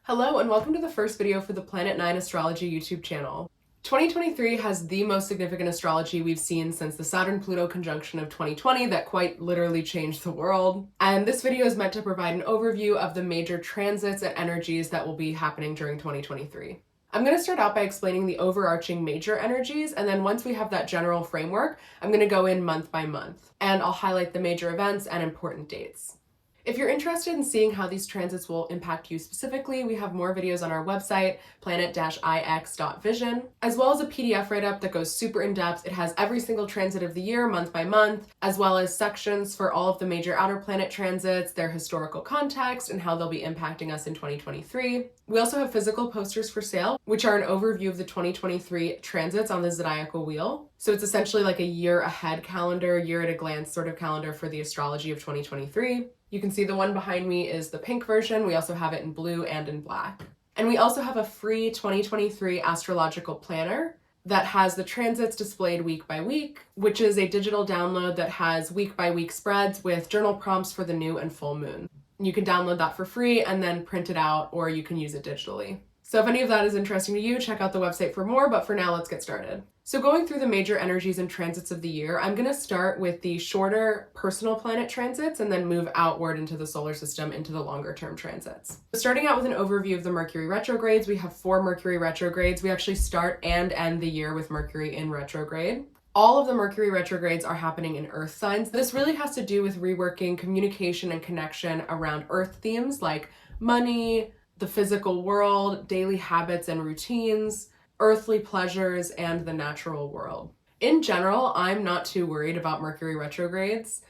Hello and welcome to the first video for the Planet 9 Astrology YouTube channel. 2023 has the most significant astrology we've seen since the Saturn-Pluto conjunction of 2020 that quite literally changed the world. And this video is meant to provide an overview of the major transits and energies that will be happening during 2023. I'm going to start out by explaining the overarching major energies, and then once we have that general framework, I'm going to go in month by month, and I'll highlight the major events and important dates. If you're interested in seeing how these transits will impact you specifically, we have more videos on our website, planet-ix.vision, as well as a PDF write-up that goes super in-depth. It has every single transit of the year, month by month, as well as sections for all of the major outer planet transits, their historical context, and how they'll be impacting us in 2023. We also have physical posters for sale, which are an overview of the 2023 transits on the zodiacal wheel. So it's essentially like a year ahead calendar, year at a glance sort of calendar for the astrology of 2023. You can see the one behind me is the pink version. We also have it in blue and in black. And we also have a free 2023 astrological planner that has the transits displayed week by week, which is a digital download that has week by week spreads with journal prompts for the new and full moon. You can download that for free and then print it out, or you can use it digitally. So if any of that is interesting to you, check out the website for more, but for now, let's get started. So going through the major energies and transits of the year, I'm going to start with the shorter personal planet transits and then move outward into the solar system into the longer term transits. Starting out with an overview of the Mercury retrogrades, we have 4 Mercury retrogrades. We actually start and end the year with Mercury in retrograde. All of the Mercury retrogrades are happening in Earth signs. This really has to do with reworking communication and connection around Earth themes like money, the physical world, daily habits and routines, earthly pleasures, and the natural world. In general, I'm not too worried about Mercury retrogrades.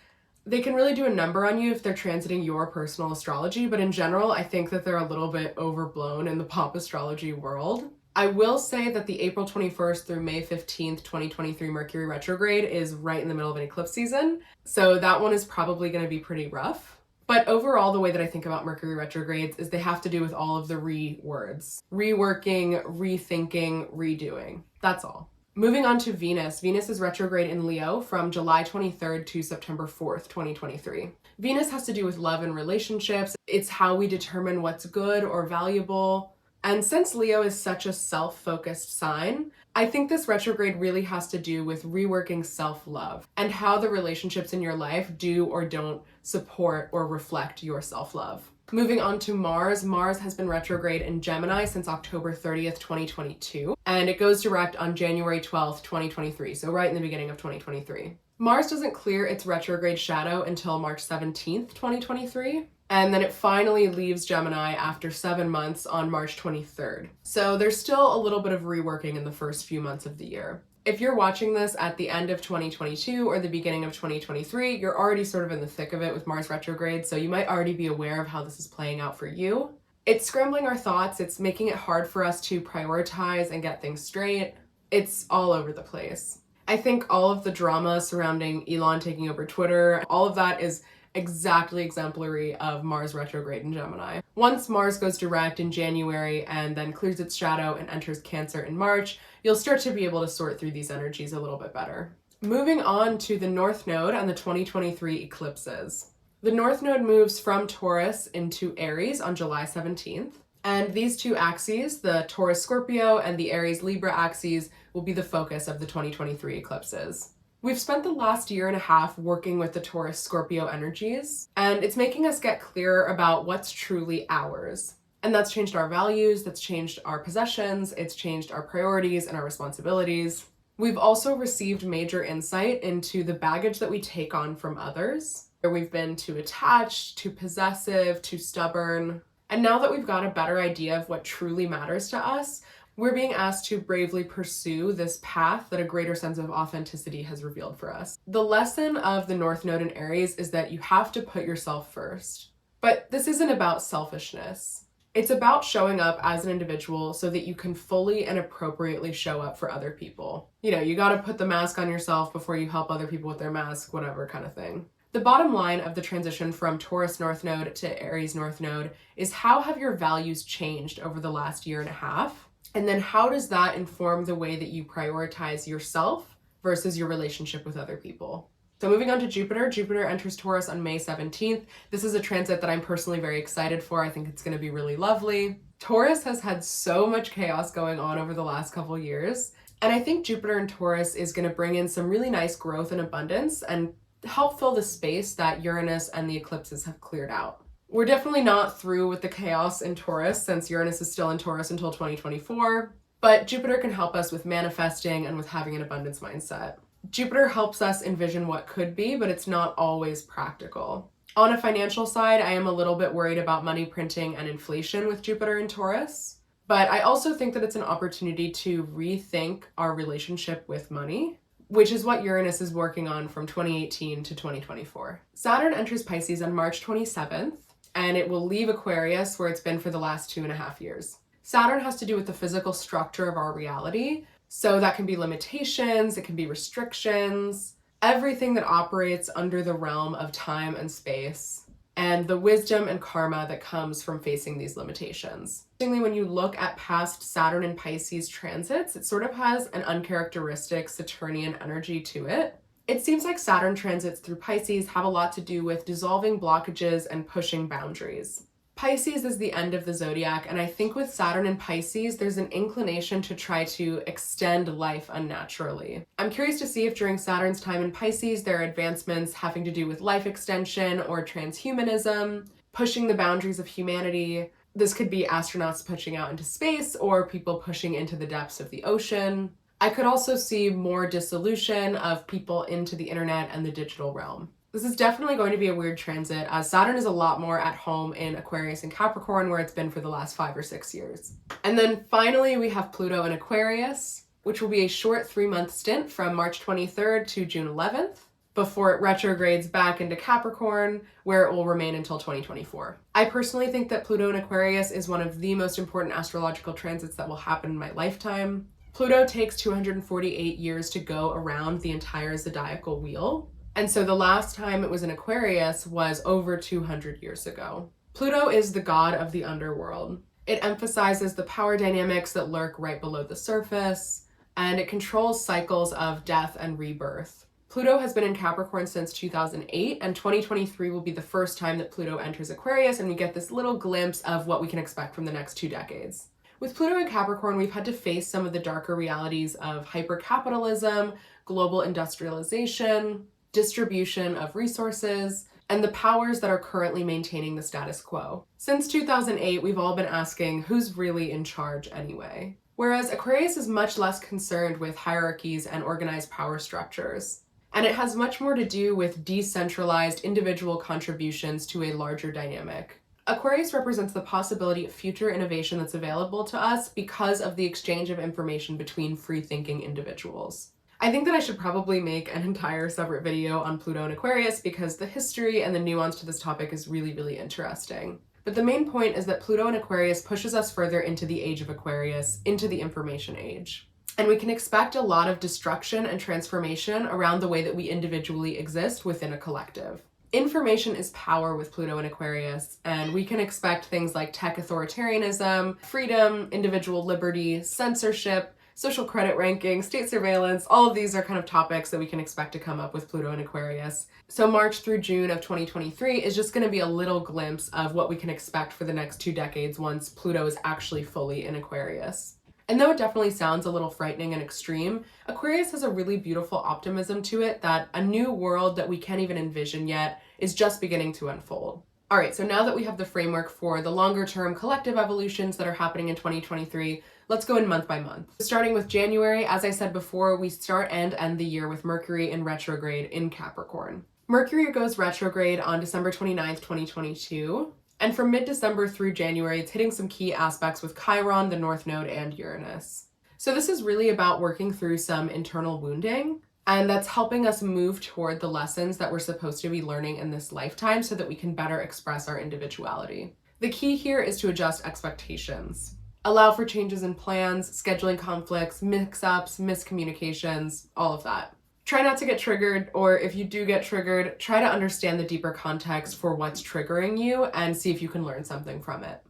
They can really do a number on you if they're transiting your personal astrology, but in general, I think that they're a little bit overblown in the pop astrology world. I will say that the April 21st through May 15th, 2023 Mercury retrograde is right in the middle of an eclipse season, so that one is probably going to be pretty rough. But overall, the way that I think about Mercury retrogrades is they have to do with all of the words. Reworking, rethinking, redoing. That's all. Moving on to Venus. Venus is retrograde in Leo from July 23rd to September 4th, 2023. Venus has to do with love and relationships. It's how we determine what's good or valuable. And since Leo is such a self-focused sign, I think this retrograde really has to do with reworking self-love and how the relationships in your life do or don't support or reflect your self-love. Moving on to Mars. Mars has been retrograde in Gemini since October 30th, 2022, and it goes direct on January 12th, 2023, so right in the beginning of 2023. Mars doesn't clear its retrograde shadow until March 17th, 2023. And then it finally leaves Gemini after 7 months on March 23rd. So there's still a little bit of reworking in the first few months of the year. If you're watching this at the end of 2022 or the beginning of 2023, you're already sort of in the thick of it with Mars retrograde, so you might already be aware of how this is playing out for you. It's scrambling our thoughts, it's making it hard for us to prioritize and get things straight. It's all over the place. I think all of the drama surrounding Elon taking over Twitter, all of that is exactly exemplary of Mars retrograde in Gemini. Once Mars goes direct in January and then clears its shadow and enters Cancer in March, you'll start to be able to sort through these energies a little bit better. Moving on to the North Node and the 2023 eclipses. The North Node moves from Taurus into Aries on July 17th. And these two axes, the Taurus Scorpio and the Aries Libra axes, will be the focus of the 2023 eclipses. We've spent the last year and a half working with the Taurus Scorpio energies, and it's making us get clearer about what's truly ours. And that's changed our values, that's changed our possessions, it's changed our priorities and our responsibilities. We've also received major insight into the baggage that we take on from others. We've been too attached, too possessive, too stubborn. And now that we've got a better idea of what truly matters to us, we're being asked to bravely pursue this path that a greater sense of authenticity has revealed for us. The lesson of the North Node in Aries is that you have to put yourself first. But this isn't about selfishness. It's about showing up as an individual so that you can fully and appropriately show up for other people. You gotta put the mask on yourself before you help other people with their mask, whatever kind of thing. The bottom line of the transition from Taurus North Node to Aries North Node is how have your values changed over the last year and a half? And then how does that inform the way that you prioritize yourself versus your relationship with other people? So moving on to Jupiter. Jupiter enters Taurus on May 17th. This is a transit that I'm personally very excited for. I think it's going to be really lovely. Taurus has had so much chaos going on over the last couple years, and I think Jupiter in Taurus is going to bring in some really nice growth and abundance and help fill the space that Uranus and the eclipses have cleared out. We're definitely not through with the chaos in Taurus since Uranus is still in Taurus until 2024, but Jupiter can help us with manifesting and with having an abundance mindset. Jupiter helps us envision what could be, but it's not always practical. On a financial side, I am a little bit worried about money printing and inflation with Jupiter in Taurus, but I also think that it's an opportunity to rethink our relationship with money, which is what Uranus is working on from 2018 to 2024. Saturn enters Pisces on March 27th, and it will leave Aquarius where it's been for the last 2.5 years. Saturn has to do with the physical structure of our reality, so that can be limitations, it can be restrictions, everything that operates under the realm of time and space, and the wisdom and karma that comes from facing these limitations. When you look at past Saturn and Pisces transits, it sort of has an uncharacteristic Saturnian energy to it. It seems like Saturn transits through Pisces have a lot to do with dissolving blockages and pushing boundaries. Pisces is the end of the zodiac, and I think with Saturn and Pisces, there's an inclination to try to extend life unnaturally. I'm curious to see if during Saturn's time in Pisces, there are advancements having to do with life extension or transhumanism, pushing the boundaries of humanity. This could be astronauts pushing out into space or people pushing into the depths of the ocean. I could also see more dissolution of people into the internet and the digital realm. This is definitely going to be a weird transit, as Saturn is a lot more at home in Aquarius and Capricorn, where it's been for the last 5 or 6 years. And then finally, we have Pluto in Aquarius, which will be a short 3-month stint from March 23rd to June 11th, before it retrogrades back into Capricorn, where it will remain until 2024. I personally think that Pluto in Aquarius is one of the most important astrological transits that will happen in my lifetime. Pluto takes 248 years to go around the entire zodiacal wheel. And so the last time it was in Aquarius was over 200 years ago. Pluto is the god of the underworld. It emphasizes the power dynamics that lurk right below the surface, and it controls cycles of death and rebirth. Pluto has been in Capricorn since 2008, and 2023 will be the first time that Pluto enters Aquarius, and we get this little glimpse of what we can expect from the next 2 decades. With Pluto in Capricorn, we've had to face some of the darker realities of hypercapitalism, global industrialization, distribution of resources, and the powers that are currently maintaining the status quo. Since 2008, we've all been asking, who's really in charge anyway? Whereas Aquarius is much less concerned with hierarchies and organized power structures, and it has much more to do with decentralized individual contributions to a larger dynamic. Aquarius represents the possibility of future innovation that's available to us because of the exchange of information between free-thinking individuals. I think that I should probably make an entire separate video on Pluto and Aquarius because the history and the nuance to this topic is really, really interesting. But the main point is that Pluto in Aquarius pushes us further into the age of Aquarius, into the information age. And we can expect a lot of destruction and transformation around the way that we individually exist within a collective. Information is power with Pluto in Aquarius, and we can expect things like tech authoritarianism, freedom, individual liberty, censorship, social credit ranking, state surveillance. All of these are kind of topics that we can expect to come up with Pluto in Aquarius. So March through June of 2023 is just going to be a little glimpse of what we can expect for the next 2 decades once Pluto is actually fully in Aquarius. And though it definitely sounds a little frightening and extreme, Aquarius has a really beautiful optimism to it that a new world that we can't even envision yet is just beginning to unfold. All right, so now that we have the framework for the longer term collective evolutions that are happening in 2023, let's go in month by month. Starting with January, as I said before, we start and end the year with Mercury in retrograde in Capricorn. Mercury goes retrograde on December 29th, 2022. And from mid-December through January, it's hitting some key aspects with Chiron, the North Node, and Uranus. So this is really about working through some internal wounding, and that's helping us move toward the lessons that we're supposed to be learning in this lifetime so that we can better express our individuality. The key here is to adjust expectations. Allow for changes in plans, scheduling conflicts, mix-ups, miscommunications, all of that. Try not to get triggered, or if you do get triggered, try to understand the deeper context for what's triggering you and see if you can learn something from it.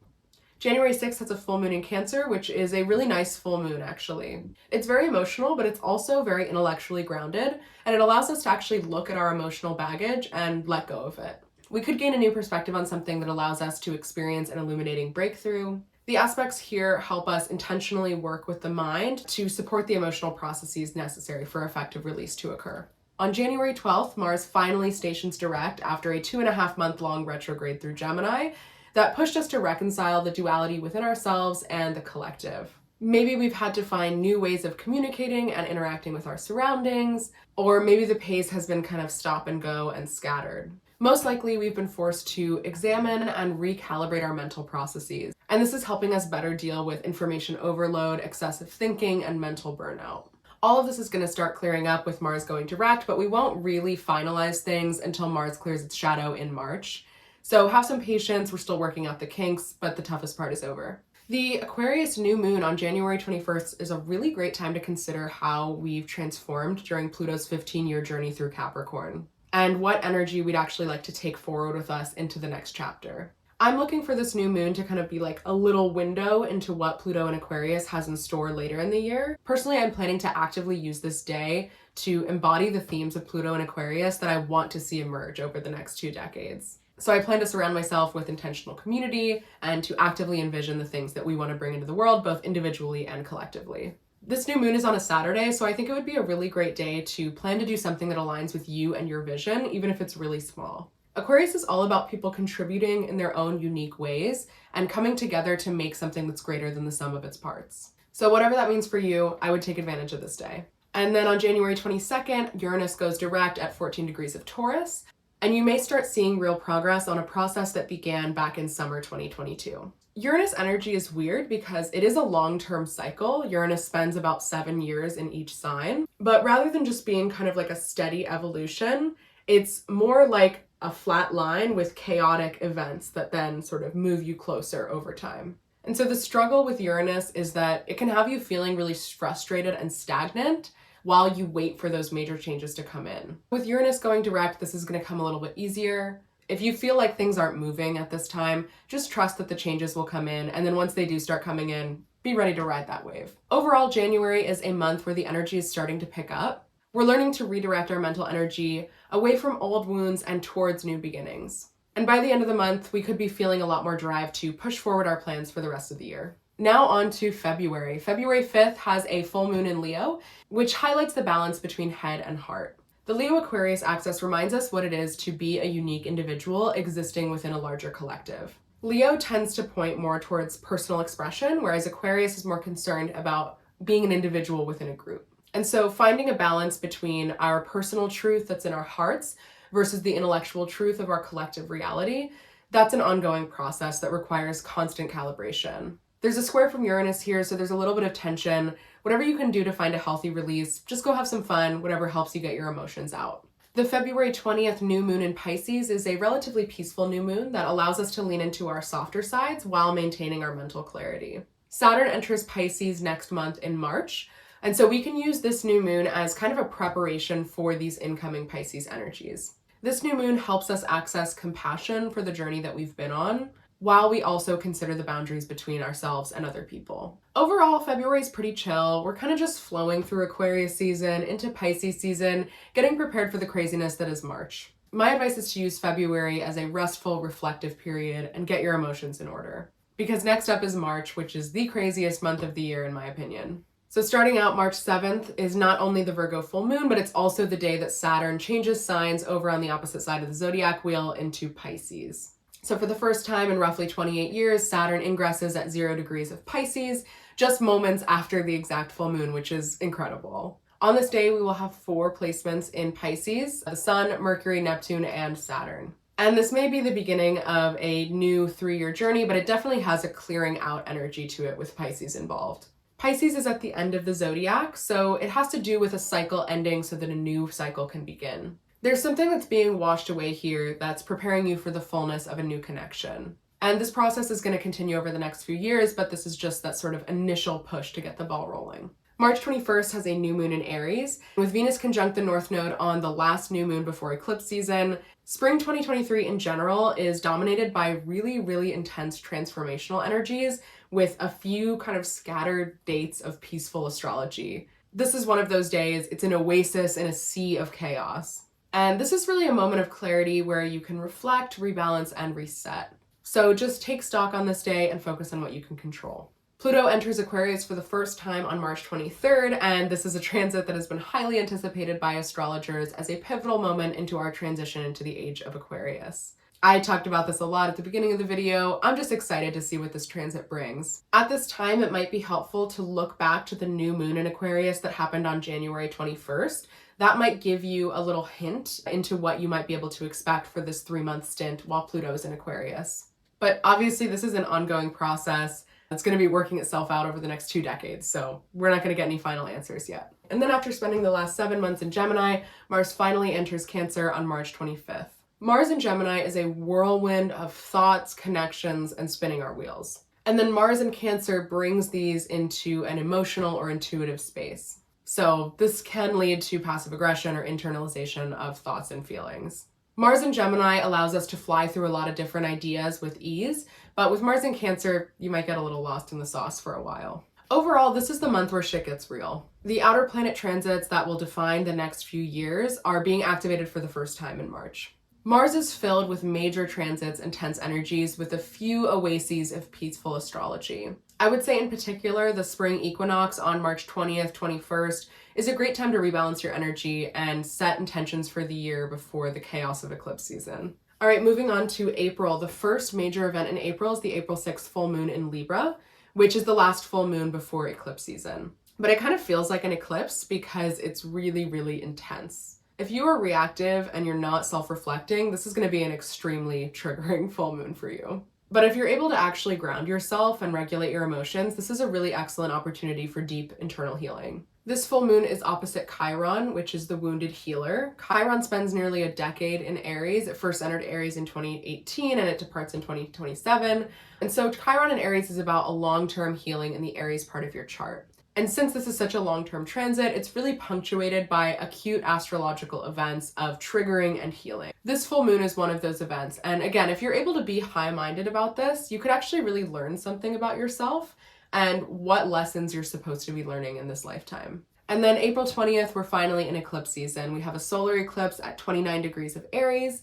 January 6th has a full moon in Cancer, which is a really nice full moon, actually. It's very emotional, but it's also very intellectually grounded, and it allows us to actually look at our emotional baggage and let go of it. We could gain a new perspective on something that allows us to experience an illuminating breakthrough. The aspects here help us intentionally work with the mind to support the emotional processes necessary for effective release to occur. On January 12th, Mars finally stations direct after a 2.5-month-long retrograde through Gemini that pushed us to reconcile the duality within ourselves and the collective. Maybe we've had to find new ways of communicating and interacting with our surroundings, or maybe the pace has been kind of stop and go and scattered. Most likely, we've been forced to examine and recalibrate our mental processes, and this is helping us better deal with information overload, excessive thinking, and mental burnout. All of this is going to start clearing up with Mars going direct, but we won't really finalize things until Mars clears its shadow in March. So have some patience, we're still working out the kinks, but the toughest part is over. The Aquarius new moon on January 21st is a really great time to consider how we've transformed during Pluto's 15-year journey through Capricorn, and what energy we'd actually like to take forward with us into the next chapter. I'm looking for this new moon to kind of be like a little window into what Pluto and Aquarius has in store later in the year. Personally, I'm planning to actively use this day to embody the themes of Pluto and Aquarius that I want to see emerge over the next 2 decades. So I plan to surround myself with intentional community and to actively envision the things that we want to bring into the world, both individually and collectively. This new moon is on a Saturday, so I think it would be a really great day to plan to do something that aligns with you and your vision, even if it's really small. Aquarius is all about people contributing in their own unique ways and coming together to make something that's greater than the sum of its parts. So whatever that means for you, I would take advantage of this day. And then on January 22nd, Uranus goes direct at 14 degrees of Taurus, and you may start seeing real progress on a process that began back in summer 2022. Uranus energy is weird because it is a long-term cycle. Uranus spends about 7 years in each sign, but rather than just being kind of like a steady evolution, it's more like a flat line with chaotic events that then sort of move you closer over time. And so the struggle with Uranus is that it can have you feeling really frustrated and stagnant while you wait for those major changes to come in. With Uranus going direct, this is going to come a little bit easier. If you feel like things aren't moving at this time, just trust that the changes will come in, and then once they do start coming in, be ready to ride that wave. Overall, January is a month where the energy is starting to pick up. We're learning to redirect our mental energy away from old wounds and towards new beginnings. And by the end of the month, we could be feeling a lot more drive to push forward our plans for the rest of the year. Now on to February. February 5th has a full moon in Leo, which highlights the balance between head and heart. The Leo-Aquarius axis reminds us what it is to be a unique individual existing within a larger collective. Leo tends to point more towards personal expression, whereas Aquarius is more concerned about being an individual within a group. And so finding a balance between our personal truth that's in our hearts versus the intellectual truth of our collective reality, that's an ongoing process that requires constant calibration. There's a square from Uranus here, so there's a little bit of tension. Whatever you can do to find a healthy release, just go have some fun, whatever helps you get your emotions out. The February 20th new moon in Pisces is a relatively peaceful new moon that allows us to lean into our softer sides while maintaining our mental clarity. Saturn enters Pisces next month in March, and so we can use this new moon as kind of a preparation for these incoming Pisces energies. This new moon helps us access compassion for the journey that we've been on, while we also consider the boundaries between ourselves and other people. Overall, February is pretty chill. We're kind of just flowing through Aquarius season into Pisces season, getting prepared for the craziness that is March. My advice is to use February as a restful, reflective period and get your emotions in order. Because next up is March, which is the craziest month of the year in my opinion. So starting out March 7th is not only the Virgo full moon, but it's also the day that Saturn changes signs over on the opposite side of the zodiac wheel into Pisces. So for the first time in roughly 28 years, Saturn ingresses at 0 degrees of Pisces, just moments after the exact full moon, which is incredible. On this day, we will have 4 placements in Pisces: the Sun, Mercury, Neptune, and Saturn. And this may be the beginning of a new 3-year journey, but it definitely has a clearing out energy to it with Pisces involved. Pisces is at the end of the zodiac, so it has to do with a cycle ending so that a new cycle can begin. There's something that's being washed away here that's preparing you for the fullness of a new connection. And this process is going to continue over the next few years, but this is just that sort of initial push to get the ball rolling. March 21st has a new moon in Aries. With Venus conjunct the North Node on the last new moon before eclipse season, spring 2023 in general is dominated by really, really intense transformational energies with a few kind of scattered dates of peaceful astrology. This is one of those days. It's an oasis in a sea of chaos. And this is really a moment of clarity where you can reflect, rebalance, and reset. So just take stock on this day and focus on what you can control. Pluto enters Aquarius for the first time on March 23rd, and this is a transit that has been highly anticipated by astrologers as a pivotal moment into our transition into the age of Aquarius. I talked about this a lot at the beginning of the video. I'm just excited to see what this transit brings. At this time, it might be helpful to look back to the new moon in Aquarius that happened on January 21st. That might give you a little hint into what you might be able to expect for this 3-month stint while Pluto is in Aquarius. But obviously, this is an ongoing process. It's going to be working itself out over the next 2 decades, so we're not going to get any final answers yet. And then after spending the last 7 months in Gemini, Mars finally enters Cancer on March 25th. Mars in Gemini is a whirlwind of thoughts, connections, and spinning our wheels. And then Mars in Cancer brings these into an emotional or intuitive space. So this can lead to passive aggression or internalization of thoughts and feelings. Mars in Gemini allows us to fly through a lot of different ideas with ease, but with Mars in Cancer, you might get a little lost in the sauce for a while. Overall, this is the month where shit gets real. The outer planet transits that will define the next few years are being activated for the first time in March. Mars is filled with major transits and tense energies with a few oases of peaceful astrology. I would say in particular, the spring equinox on March 20th, 21st is a great time to rebalance your energy and set intentions for the year before the chaos of eclipse season. All right, moving on to April. The first major event in April is the April 6th full moon in Libra, which is the last full moon before eclipse season. But it kind of feels like an eclipse because it's really, really intense. If you are reactive and you're not self-reflecting, this is going to be an extremely triggering full moon for you. But if you're able to actually ground yourself and regulate your emotions, this is a really excellent opportunity for deep internal healing. This full moon is opposite Chiron, which is the wounded healer. Chiron spends nearly a decade in Aries. It first entered Aries in 2018 and it departs in 2027. And so Chiron in Aries is about a long-term healing in the Aries part of your chart. And since this is such a long-term transit, it's really punctuated by acute astrological events of triggering and healing. This full moon is one of those events. And again, if you're able to be high-minded about this, you could actually really learn something about yourself and what lessons you're supposed to be learning in this lifetime. And then April 20th, we're finally in eclipse season. We have a solar eclipse at 29 degrees of Aries,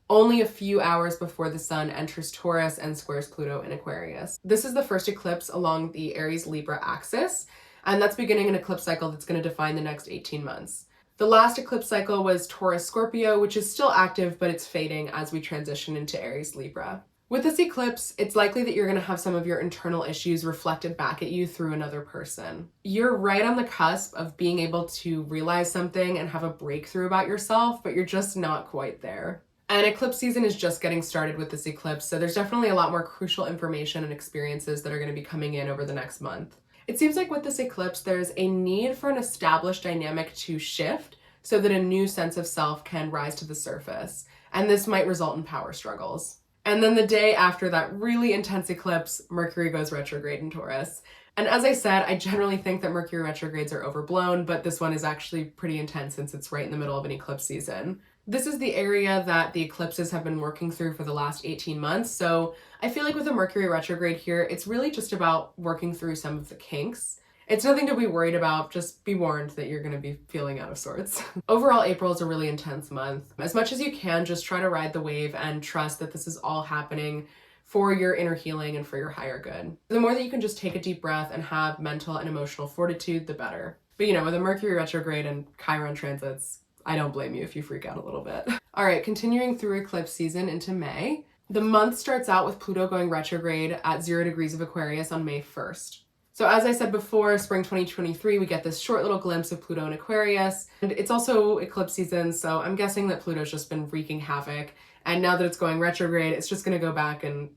only a few hours before the sun enters Taurus and squares Pluto in Aquarius. This is the first eclipse along the Aries-Libra axis, and that's beginning an eclipse cycle that's going to define the next 18 months. The last eclipse cycle was Taurus-Scorpio, which is still active, but it's fading as we transition into Aries-Libra. With this eclipse, it's likely that you're going to have some of your internal issues reflected back at you through another person. You're right on the cusp of being able to realize something and have a breakthrough about yourself, but you're just not quite there. And eclipse season is just getting started with this eclipse, so there's definitely a lot more crucial information and experiences that are going to be coming in over the next month. It seems like with this eclipse, there's a need for an established dynamic to shift so that a new sense of self can rise to the surface. And this might result in power struggles. And then the day after that really intense eclipse, Mercury goes retrograde in Taurus. And as I said, I generally think that Mercury retrogrades are overblown, but this one is actually pretty intense since it's right in the middle of an eclipse season. This is the area that the eclipses have been working through for the last 18 months. So I feel like with a Mercury retrograde here, it's really just about working through some of the kinks. It's nothing to be worried about, just be warned that you're going to be feeling out of sorts. Overall, April is a really intense month. As much as you can, just try to ride the wave and trust that this is all happening for your inner healing and for your higher good. The more that you can just take a deep breath and have mental and emotional fortitude, the better. But you know, with a Mercury retrograde and Chiron transits, I don't blame you if you freak out a little bit. All right, continuing through eclipse season into May. The month starts out with Pluto going retrograde at 0 degrees of Aquarius on May 1st. So as I said before, spring 2023, we get this short little glimpse of Pluto in Aquarius. And it's also eclipse season, so I'm guessing that Pluto's just been wreaking havoc. And now that it's going retrograde, it's just going to go back and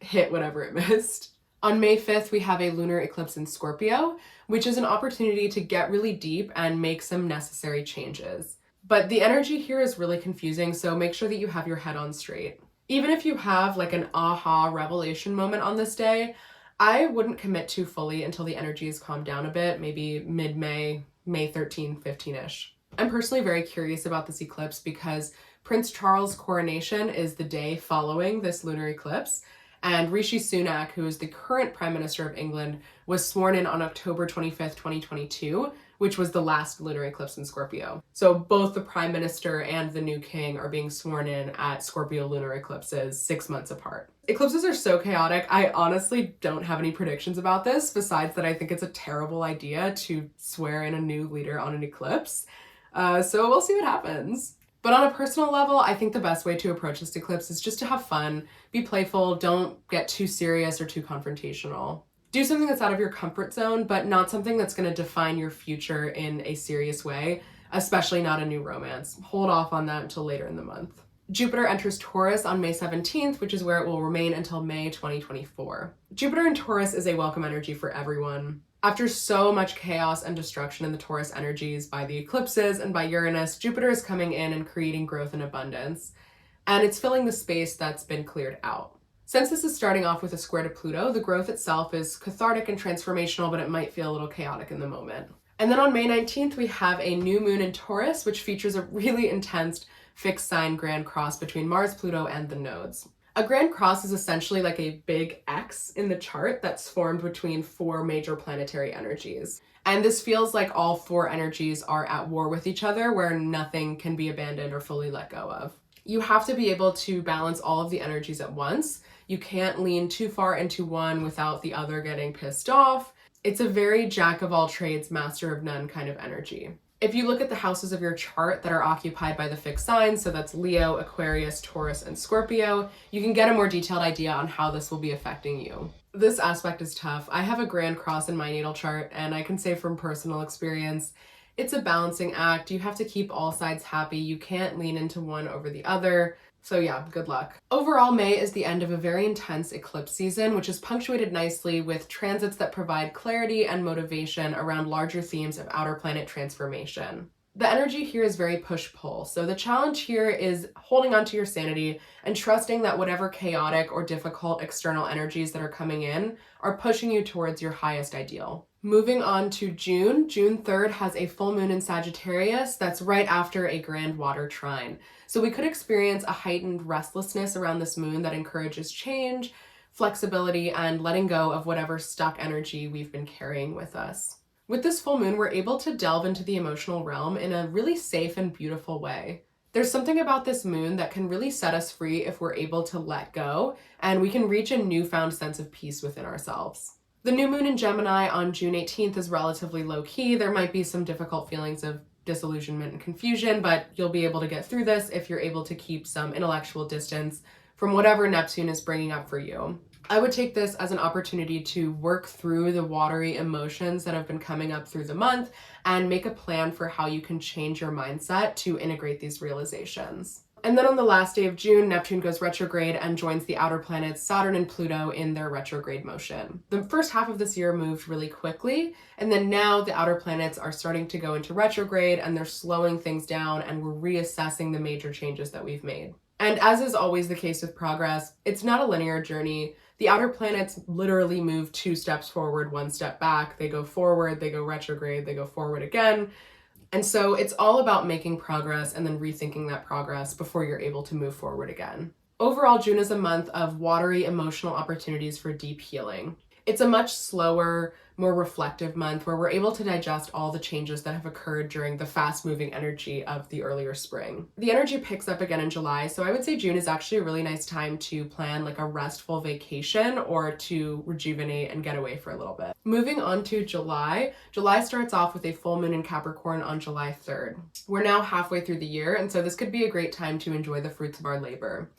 hit whatever it missed. On May 5th, we have a lunar eclipse in Scorpio, which is an opportunity to get really deep and make some necessary changes. But the energy here is really confusing, so make sure that you have your head on straight. Even if you have like an aha revelation moment on this day, I wouldn't commit too fully until the energy has calmed down a bit, maybe mid-May, May 13, 15-ish. I'm personally very curious about this eclipse because Prince Charles' coronation is the day following this lunar eclipse, and Rishi Sunak, who is the current Prime Minister of England, was sworn in on October 25th, 2022, which was the last lunar eclipse in Scorpio. So both the Prime Minister and the new king are being sworn in at Scorpio lunar eclipses 6 months apart. Eclipses are so chaotic. I honestly don't have any predictions about this, besides that I think it's a terrible idea to swear in a new leader on an eclipse. So we'll see what happens. But on a personal level, I think the best way to approach this eclipse is just to have fun, be playful, don't get too serious or too confrontational. Do something that's out of your comfort zone, but not something that's going to define your future in a serious way, especially not a new romance. Hold off on that until later in the month. Jupiter enters Taurus on May 17th, which is where it will remain until May 2024. Jupiter in Taurus is a welcome energy for everyone. After so much chaos and destruction in the Taurus energies by the eclipses and by Uranus, Jupiter is coming in and creating growth and abundance, and it's filling the space that's been cleared out. Since this is starting off with a square to Pluto, the growth itself is cathartic and transformational, but it might feel a little chaotic in the moment. And then on May 19th, we have a new moon in Taurus, which features a really intense fixed sign grand cross between Mars, Pluto, and the nodes. A grand cross is essentially like a big X in the chart that's formed between 4 major planetary energies. And this feels like all 4 energies are at war with each other, where nothing can be abandoned or fully let go of. You have to be able to balance all of the energies at once. You can't lean too far into one without the other getting pissed off. It's a very jack of all trades, master of none kind of energy. If you look at the houses of your chart that are occupied by the fixed signs, so that's Leo, Aquarius, Taurus, and Scorpio, you can get a more detailed idea on how this will be affecting you. This aspect is tough. I have a grand cross in my natal chart, and I can say from personal experience, it's a balancing act. You have to keep all sides happy. You can't lean into one over the other. So yeah, good luck. Overall, May is the end of a very intense eclipse season, which is punctuated nicely with transits that provide clarity and motivation around larger themes of outer planet transformation. The energy here is very push-pull, so the challenge here is holding on to your sanity and trusting that whatever chaotic or difficult external energies that are coming in are pushing you towards your highest ideal. Moving on to June 3rd has a full moon in Sagittarius that's right after a grand water trine. So we could experience a heightened restlessness around this moon that encourages change, flexibility, and letting go of whatever stuck energy we've been carrying with us. With this full moon, we're able to delve into the emotional realm in a really safe and beautiful way. There's something about this moon that can really set us free if we're able to let go, and we can reach a newfound sense of peace within ourselves. The new moon in Gemini on June 18th is relatively low-key. There might be some difficult feelings of disillusionment and confusion, but you'll be able to get through this if you're able to keep some intellectual distance from whatever Neptune is bringing up for you. I would take this as an opportunity to work through the watery emotions that have been coming up through the month and make a plan for how you can change your mindset to integrate these realizations. And then on the last day of June, Neptune goes retrograde and joins the outer planets Saturn and Pluto in their retrograde motion. The first half of this year moved really quickly, and then now the outer planets are starting to go into retrograde and they're slowing things down, and we're reassessing the major changes that we've made. And as is always the case with progress, it's not a linear journey. The outer planets literally move 2 steps forward, 1 step back. They go forward, they go retrograde, they go forward again. And so it's all about making progress and then rethinking that progress before you're able to move forward again. Overall, June is a month of watery emotional opportunities for deep healing. It's a much slower, more reflective month where we're able to digest all the changes that have occurred during the fast-moving energy of the earlier spring. The energy picks up again in July, so I would say June is actually a really nice time to plan like a restful vacation or to rejuvenate and get away for a little bit. Moving on to July. July starts off with a full moon in Capricorn on July 3rd. We're now halfway through the year, and so this could be a great time to enjoy the fruits of our labor.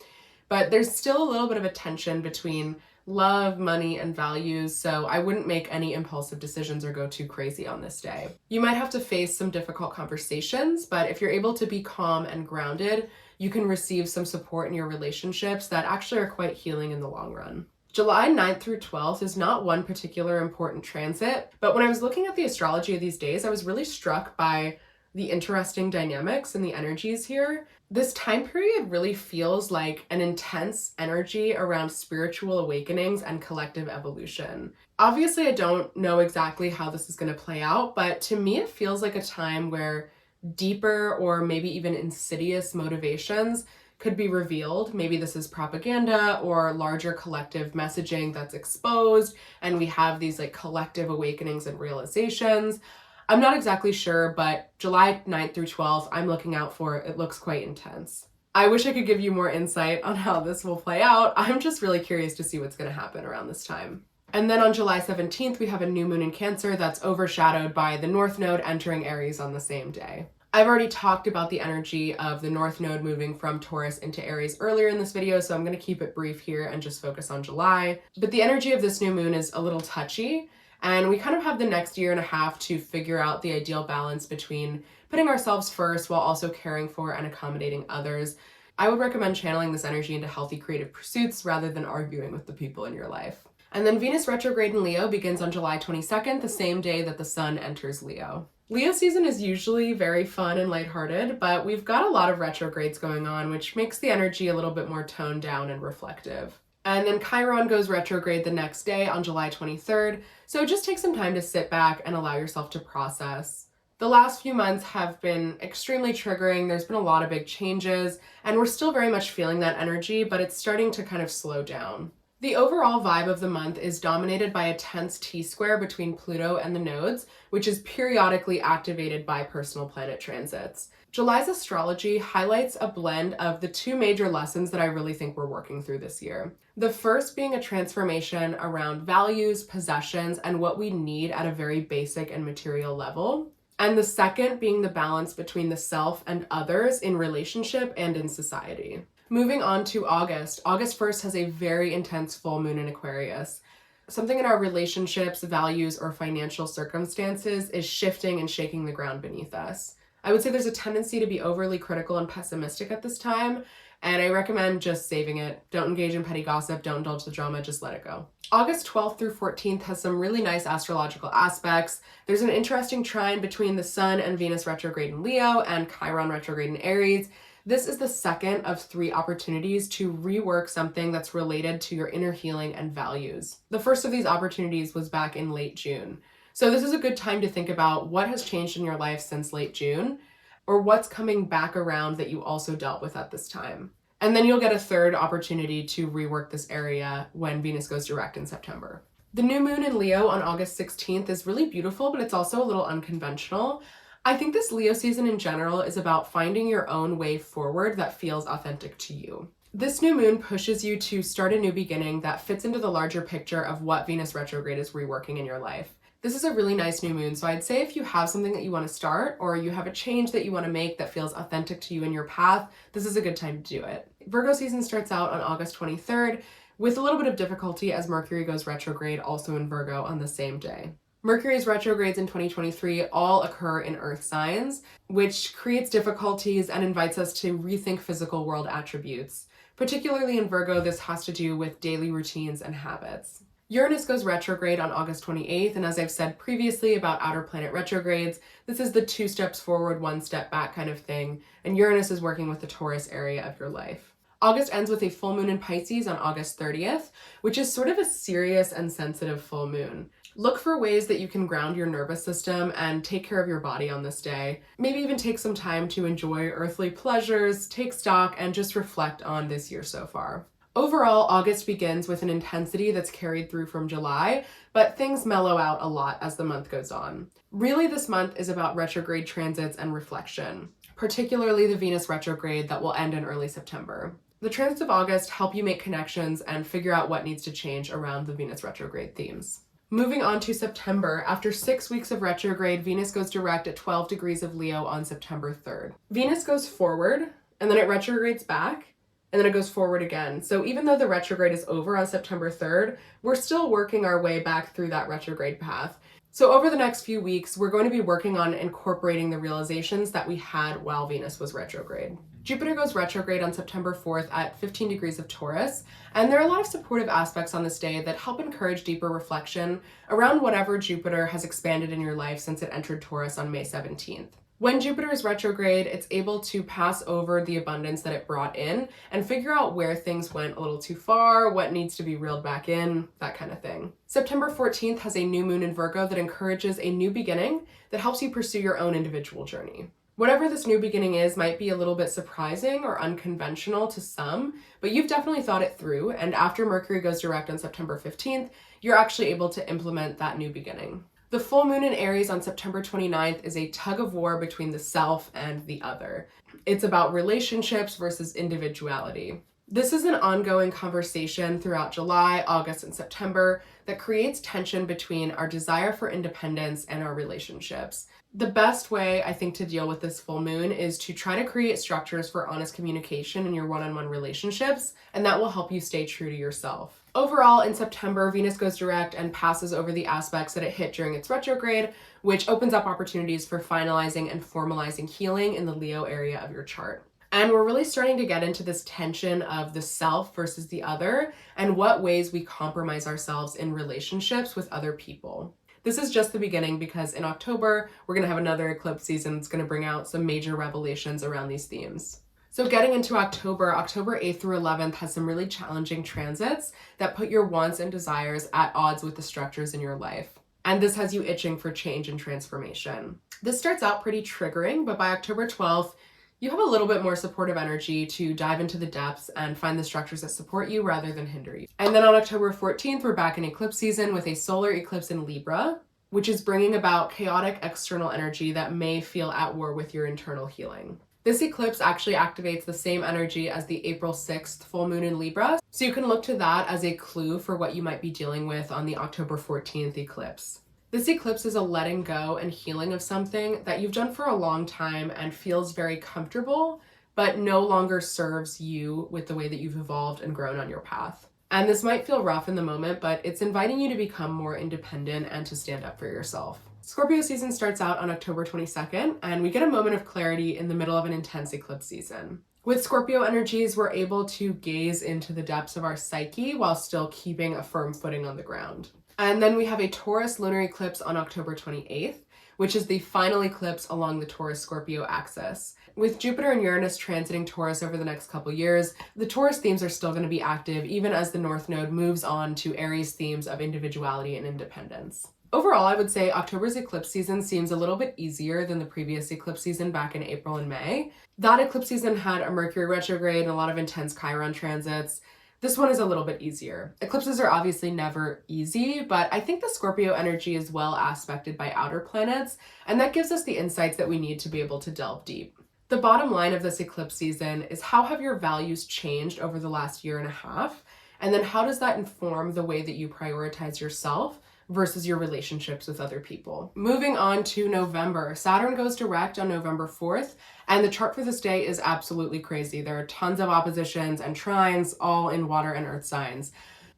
But there's still a little bit of a tension between love, money, and values, so I wouldn't make any impulsive decisions or go too crazy on this day. You might have to face some difficult conversations, but if you're able to be calm and grounded, you can receive some support in your relationships that actually are quite healing in the long run. July 9th through 12th is not one particular important transit, but when I was looking at the astrology of these days, I was really struck by the interesting dynamics and the energies here. This time period really feels like an intense energy around spiritual awakenings and collective evolution. Obviously, I don't know exactly how this is going to play out, but to me, it feels like a time where deeper or maybe even insidious motivations could be revealed. Maybe this is propaganda or larger collective messaging that's exposed, and we have these like collective awakenings and realizations. I'm not exactly sure, but July 9th through 12th, I'm looking out for. It looks quite intense. I wish I could give you more insight on how this will play out. I'm just really curious to see what's going to happen around this time. And then on July 17th, we have a new moon in Cancer that's overshadowed by the North Node entering Aries on the same day. I've already talked about the energy of the North Node moving from Taurus into Aries earlier in this video, so I'm going to keep it brief here and just focus on July. But the energy of this new moon is a little touchy, and we kind of have the next year and a half to figure out the ideal balance between putting ourselves first while also caring for and accommodating others. I would recommend channeling this energy into healthy creative pursuits rather than arguing with the people in your life. And then Venus retrograde in Leo begins on July 22nd, the same day that the sun enters Leo. Leo season is usually very fun and lighthearted, but we've got a lot of retrogrades going on, which makes the energy a little bit more toned down and reflective. And then Chiron goes retrograde the next day on July 23rd, so just take some time to sit back and allow yourself to process. The last few months have been extremely triggering. There's been a lot of big changes, and we're still very much feeling that energy, but it's starting to kind of slow down. The overall vibe of the month is dominated by a tense T-square between Pluto and the nodes, which is periodically activated by personal planet transits. July's astrology highlights a blend of the two major lessons that I really think we're working through this year. The first being a transformation around values, possessions, and what we need at a very basic and material level. And the second being the balance between the self and others in relationship and in society. Moving on to August. August 1st has a very intense full moon in Aquarius. Something in our relationships, values, or financial circumstances is shifting and shaking the ground beneath us. I would say there's a tendency to be overly critical and pessimistic at this time, and I recommend just saving it. Don't engage in petty gossip, don't indulge the drama, just let it go. August 12th through 14th has some really nice astrological aspects. There's an interesting trine between the Sun and Venus retrograde in Leo and Chiron retrograde in Aries. This is the second of 3 opportunities to rework something that's related to your inner healing and values. The first of these opportunities was back in late June. So this is a good time to think about what has changed in your life since late June, or what's coming back around that you also dealt with at this time. And then you'll get a third opportunity to rework this area when Venus goes direct in September. The new moon in Leo on August 16th is really beautiful, but it's also a little unconventional. I think this Leo season in general is about finding your own way forward that feels authentic to you. This new moon pushes you to start a new beginning that fits into the larger picture of what Venus retrograde is reworking in your life. This is a really nice new moon, so I'd say if you have something that you want to start or you have a change that you want to make that feels authentic to you in your path, this is a good time to do it. Virgo season starts out on August 23rd with a little bit of difficulty as Mercury goes retrograde also in Virgo on the same day. Mercury's retrogrades in 2023 all occur in earth signs, which creates difficulties and invites us to rethink physical world attributes. Particularly in Virgo, this has to do with daily routines and habits. Uranus goes retrograde on August 28th, and as I've said previously about outer planet retrogrades, this is the 2 steps forward, 1 step back kind of thing, and Uranus is working with the Taurus area of your life. August ends with a full moon in Pisces on August 30th, which is sort of a serious and sensitive full moon. Look for ways that you can ground your nervous system and take care of your body on this day. Maybe even take some time to enjoy earthly pleasures, take stock, and just reflect on this year so far. Overall, August begins with an intensity that's carried through from July, but things mellow out a lot as the month goes on. Really, this month is about retrograde transits and reflection, particularly the Venus retrograde that will end in early September. The transits of August help you make connections and figure out what needs to change around the Venus retrograde themes. Moving on to September, after 6 weeks of retrograde, Venus goes direct at 12 degrees of Leo on September 3rd. Venus goes forward, and then it retrogrades back, and then it goes forward again. So even though the retrograde is over on September 3rd, we're still working our way back through that retrograde path. So over the next few weeks, we're going to be working on incorporating the realizations that we had while Venus was retrograde. Jupiter goes retrograde on September 4th at 15 degrees of Taurus, and there are a lot of supportive aspects on this day that help encourage deeper reflection around whatever Jupiter has expanded in your life since it entered Taurus on May 17th. When Jupiter is retrograde, it's able to pass over the abundance that it brought in and figure out where things went a little too far, what needs to be reeled back in, that kind of thing. September 14th has a new moon in Virgo that encourages a new beginning that helps you pursue your own individual journey. Whatever this new beginning is might be a little bit surprising or unconventional to some, but you've definitely thought it through, and after Mercury goes direct on September 15th, you're actually able to implement that new beginning. The full moon in Aries on September 29th is a tug of war between the self and the other. It's about relationships versus individuality. This is an ongoing conversation throughout July, August, and September that creates tension between our desire for independence and our relationships. The best way, I think, to deal with this full moon is to try to create structures for honest communication in your one-on-one relationships, and that will help you stay true to yourself. Overall, in September, Venus goes direct and passes over the aspects that it hit during its retrograde, which opens up opportunities for finalizing and formalizing healing in the Leo area of your chart. And we're really starting to get into this tension of the self versus the other and what ways we compromise ourselves in relationships with other people. This is just the beginning because in October, we're going to have another eclipse season that's going to bring out some major revelations around these themes. So getting into October 8th through 11th has some really challenging transits that put your wants and desires at odds with the structures in your life. And this has you itching for change and transformation. This starts out pretty triggering, but by October 12th, you have a little bit more supportive energy to dive into the depths and find the structures that support you rather than hinder you. And then on October 14th, we're back in eclipse season with a solar eclipse in Libra, which is bringing about chaotic external energy that may feel at war with your internal healing. This eclipse actually activates the same energy as the April 6th full moon in Libra, so you can look to that as a clue for what you might be dealing with on the October 14th eclipse. This eclipse is a letting go and healing of something that you've done for a long time and feels very comfortable, but no longer serves you with the way that you've evolved and grown on your path. And this might feel rough in the moment, but it's inviting you to become more independent and to stand up for yourself. Scorpio season starts out on October 22nd, and we get a moment of clarity in the middle of an intense eclipse season. With Scorpio energies, we're able to gaze into the depths of our psyche while still keeping a firm footing on the ground. And then we have a Taurus lunar eclipse on October 28th, which is the final eclipse along the Taurus-Scorpio axis. With Jupiter and Uranus transiting Taurus over the next couple years, the Taurus themes are still going to be active even as the North Node moves on to Aries themes of individuality and independence. Overall, I would say October's eclipse season seems a little bit easier than the previous eclipse season back in April and May. That eclipse season had a Mercury retrograde and a lot of intense Chiron transits. This one is a little bit easier. Eclipses are obviously never easy, but I think the Scorpio energy is well aspected by outer planets, and that gives us the insights that we need to be able to delve deep. The bottom line of this eclipse season is how have your values changed over the last year and a half, and then how does that inform the way that you prioritize yourself versus your relationships with other people. Moving on to November, Saturn goes direct on November 4th, and the chart for this day is absolutely crazy. There are tons of oppositions and trines, all in water and earth signs.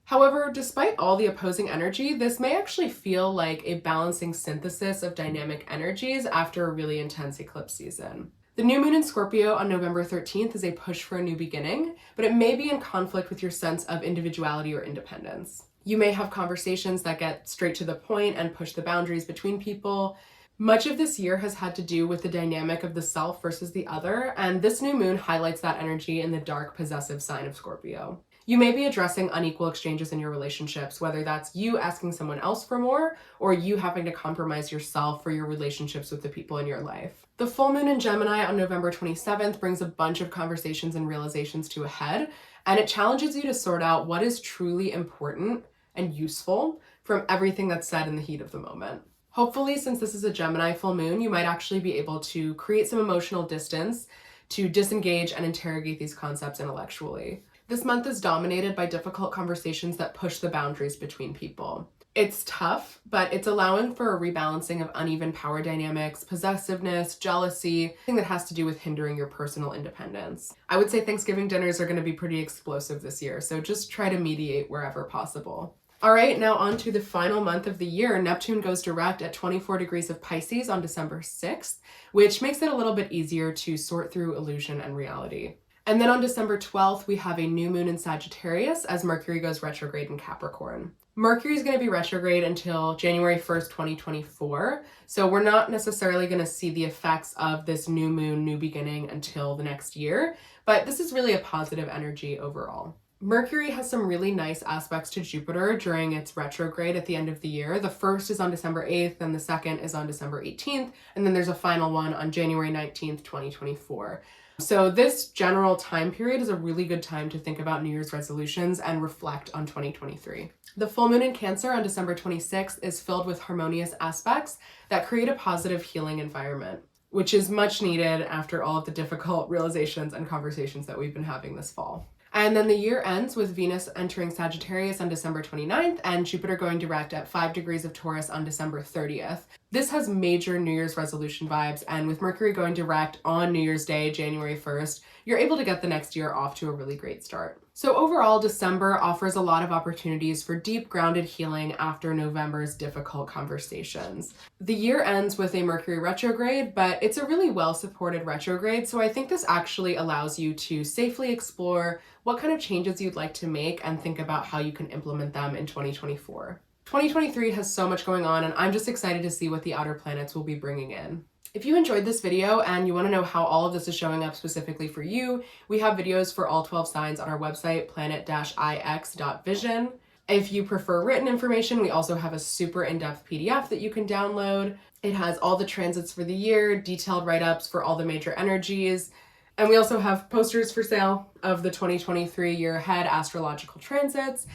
However, despite all the opposing energy, this may actually feel like a balancing synthesis of dynamic energies after a really intense eclipse season. The new moon in Scorpio on November 13th is a push for a new beginning, but it may be in conflict with your sense of individuality or independence. You may have conversations that get straight to the point and push the boundaries between people. Much of this year has had to do with the dynamic of the self versus the other, and this new moon highlights that energy in the dark, possessive sign of Scorpio. You may be addressing unequal exchanges in your relationships, whether that's you asking someone else for more or you having to compromise yourself for your relationships with the people in your life. The full moon in Gemini on November 27th brings a bunch of conversations and realizations to a head, and it challenges you to sort out what is truly important and useful from everything that's said in the heat of the moment. Hopefully, since this is a Gemini full moon, you might actually be able to create some emotional distance to disengage and interrogate these concepts intellectually. This month is dominated by difficult conversations that push the boundaries between people. It's tough, but it's allowing for a rebalancing of uneven power dynamics, possessiveness, jealousy, anything that has to do with hindering your personal independence. I would say Thanksgiving dinners are going to be pretty explosive this year, so just try to mediate wherever possible. All right, now on to the final month of the year. Neptune goes direct at 24 degrees of Pisces on December 6th, which makes it a little bit easier to sort through illusion and reality. And then on December 12th, we have a new moon in Sagittarius as Mercury goes retrograde in Capricorn. Mercury is going to be retrograde until January 1st, 2024. So we're not necessarily going to see the effects of this new moon, new beginning until the next year, but this is really a positive energy overall. Mercury has some really nice aspects to Jupiter during its retrograde at the end of the year. The first is on December 8th, and the second is on December 18th, and then there's a final one on January 19th, 2024. So this general time period is a really good time to think about New Year's resolutions and reflect on 2023. The full moon in Cancer on December 26th is filled with harmonious aspects that create a positive healing environment, which is much needed after all of the difficult realizations and conversations that we've been having this fall. And then the year ends with Venus entering Sagittarius on December 29th and Jupiter going direct at 5 degrees of Taurus on December 30th. This has major New Year's resolution vibes, and with Mercury going direct on New Year's Day, January 1st, you're able to get the next year off to a really great start. So overall, December offers a lot of opportunities for deep, grounded healing after November's difficult conversations. The year ends with a Mercury retrograde, but it's a really well-supported retrograde, so I think this actually allows you to safely explore what kind of changes you'd like to make and think about how you can implement them in 2024. 2023 has so much going on, and I'm just excited to see what the outer planets will be bringing in. If you enjoyed this video and you want to know how all of this is showing up specifically for you, we have videos for all 12 signs on our website, planet-ix.vision. If you prefer written information, we also have a super in-depth PDF that you can download. It has all the transits for the year, detailed write-ups for all the major energies, and we also have posters for sale of the 2023 year ahead astrological transits,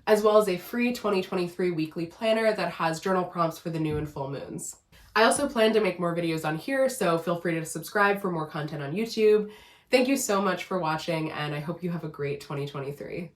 as well as a free 2023 weekly planner that has journal prompts for the new and full moons. I also plan to make more videos on here, so feel free to subscribe for more content on YouTube. Thank you so much for watching, and I hope you have a great 2023.